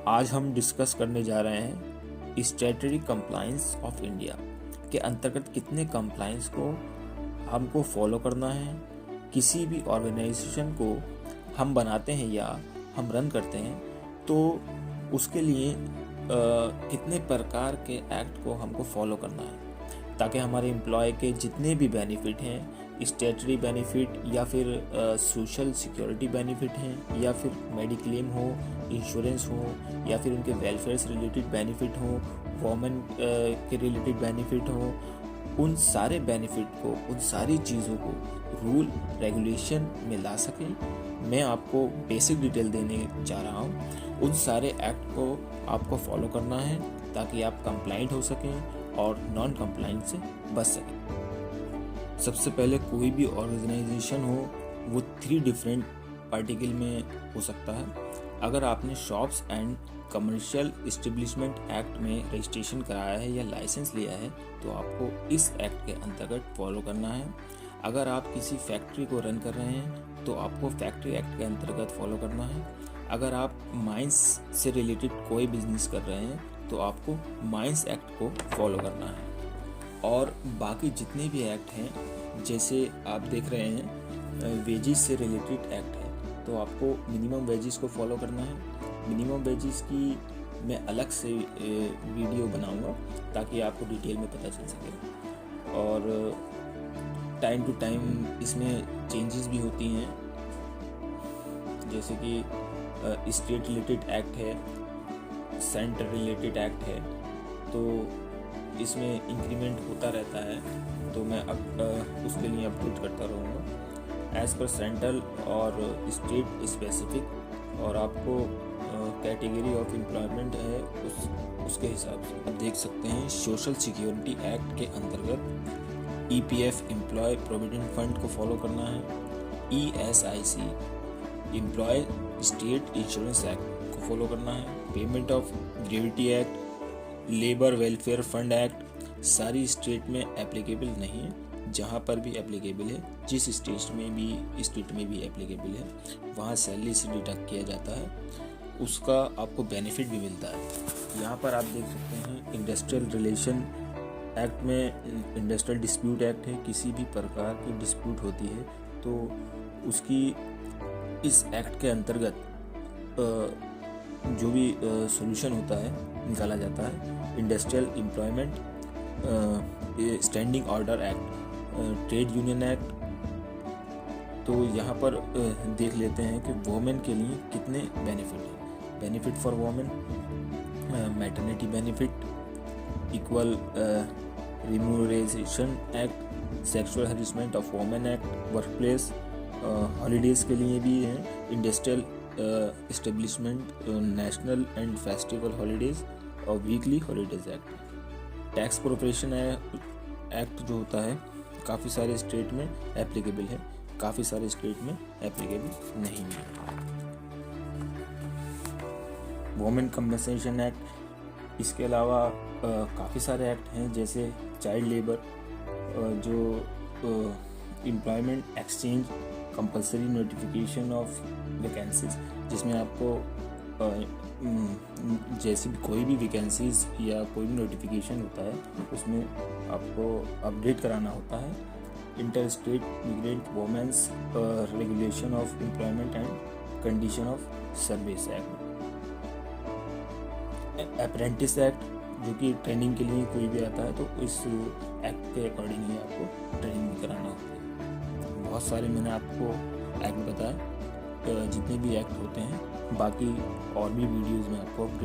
आज हम डिस्कस करने जा रहे हैं स्टैट्यूटरी कंप्लायंस ऑफ इंडिया के अंतर्गत कितने कंप्लायंस को हमको फॉलो करना है। किसी भी ऑर्गेनाइजेशन को हम बनाते हैं या हम रन करते हैं तो उसके लिए कितने प्रकार के एक्ट को हमको फॉलो करना है ताकि हमारे एम्प्लॉय के जितने भी बेनिफिट हैं, स्टैट्यूटरी बेनिफिट या फिर सोशल सिक्योरिटी बेनिफिट हैं या फिर मेडिक्लेम हो, इंश्योरेंस हो या फिर उनके वेलफेयर से रिलेटेड बेनिफिट हो, वोमेन के रिलेटेड बेनिफिट हो, उन सारे बेनिफिट को, उन सारी चीज़ों को रूल रेगुलेशन में ला सकें। मैं आपको बेसिक डिटेल देने जा रहा हूँ। उन सारे एक्ट को आपको फॉलो करना है ताकि आप कंप्लाइंट हो सकें और नॉन कंप्लाइंट से बच सकें। सबसे पहले कोई भी ऑर्गेनाइजेशन हो वो 3 डिफरेंट पार्टिकल में हो सकता है। अगर आपने shops and commercial establishment act में रजिस्ट्रेशन कराया है या लाइसेंस लिया है तो आपको इस एक्ट के अंतर्गत फॉलो करना है। अगर आप किसी फैक्ट्री को रन कर रहे हैं तो आपको फैक्ट्री एक्ट के अंतर्गत फॉलो करना है। अगर आप माइंस से रिलेटेड कोई बिजनेस कर रहे हैं तो आपको माइंस एक्ट को फॉलो करना है। और बाकी जितने भी एक्ट हैं, जैसे आप देख रहे हैं वेजेस से रिलेटेड एक्ट है तो आपको मिनिमम वेजेस को फॉलो करना है। मिनिमम वेजेस की मैं अलग से वीडियो बनाऊंगा ताकि आपको डिटेल में पता चल सके। और टाइम टू टाइम इसमें चेंजेस भी होती हैं, जैसे कि स्टेट रिलेटेड एक्ट है, सेंटर रिलेटेड एक्ट है, तो इसमें इंक्रीमेंट होता रहता है तो मैं अब उसके लिए अपडेट करता रहूँगा एज़ पर सेंट्रल और स्टेट स्पेसिफिक। और आपको कैटेगरी ऑफ एम्प्लॉयमेंट है उसके हिसाब से आप देख सकते हैं। सोशल सिक्योरिटी एक्ट के अंतर्गत EPF एम्प्लॉय प्रोविडेंट फंड को फॉलो करना है। ESIC employee state insurance act को फॉलो करना है। Payment of gravity act, labour welfare fund act सारी स्टेट में एप्लीकेबल नहीं है। जहाँ पर भी एप्लीकेबल है, जिस स्टेट में भी एप्लीकेबल है वहाँ सैलरी से डिडक्ट किया जाता है, उसका आपको बेनिफिट भी मिलता है। यहाँ पर आप देख सकते हैं इंडस्ट्रियल रिलेशन एक्ट में इंडस्ट्रियल डिस्प्यूट एक्ट है। किसी भी प्रकार की डिस्प्यूट होती है तो उसकी इस एक्ट के अंतर्गत जो भी सॉल्यूशन होता है निकाला जाता है। Industrial employment standing order act, trade union act. तो यहाँ पर देख लेते हैं कि वोमेन के लिए कितने बेनिफिट हैं। Benefit for women, maternity benefit, equal remuneration act, sexual harassment of women act, workplace, holidays के लिए भी हैं, industrial establishment, national and festival holidays और weekly holidays act. Tax profession act जो होता है काफ़ी सारे स्टेट में एप्लीकेबल है, काफ़ी सारे स्टेट में एप्लीकेबल नहीं है। वोमेन कंपनसेशन एक्ट, इसके अलावा काफ़ी सारे एक्ट हैं जैसे चाइल्ड लेबर, जो employment exchange, compulsory notification of vacancies, जिसमें आपको जैसे भी कोई भी वैकेंसीज या कोई भी नोटिफिकेशन होता है उसमें आपको अपडेट कराना होता है। Inter state migrant women's regulation of employment and condition of service act. Apprentice act, जो कि ट्रेनिंग के लिए कोई भी आता है तो इस एक्ट के अकॉर्डिंग ही आपको ट्रेनिंग कराना होता है। बहुत सारे मैंने आपको एक्ट बताए, जितने भी एक्ट होते हैं, बाकी और भी वीडियोज़ में आपको अपडेट